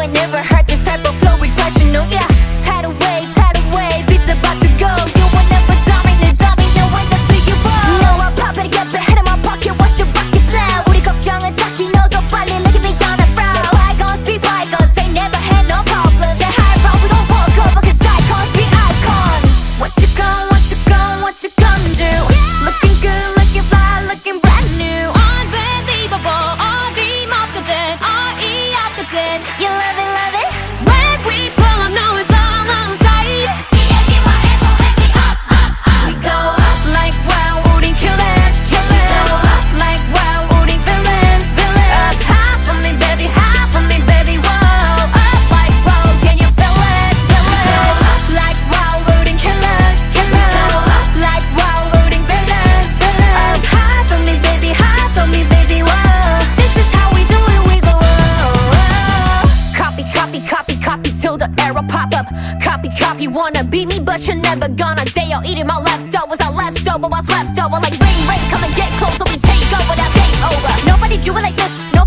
ain't never heard this type of flow regression, no yeah. Tidal wave, beats about to go. You will never dominate when I see you fall. No, I pop it, get the head in my pocket, watch the rocket blow. 우리 걱정은 딱히 너도 빨리 let me on the road. Bygones be bygones, they never had no problems. They high road, we gon' walk over, cause icons be icons. What you gon' do? Looking good, looking fly, looking brand new. Unbelievable, 어림없거든, 어이없거든. You love it? When we pull up, no it's all on sight. We go up like wow, 우린 killers. Go up like wow, 우린 villains. Up high for me baby, whoa. Up like wow, can you feel it? Go up like wow, 우린 killers. Go up like wow, 우린 villains. Up high for me baby, whoa. This is how we do it, we go copy till the arrow pop up. Copy, wanna be me but you're never gonna dare. Eating my leftovers, our leftover, what's left over. Like rain, come and get close so we take over, that's game over. Nobody do it like this.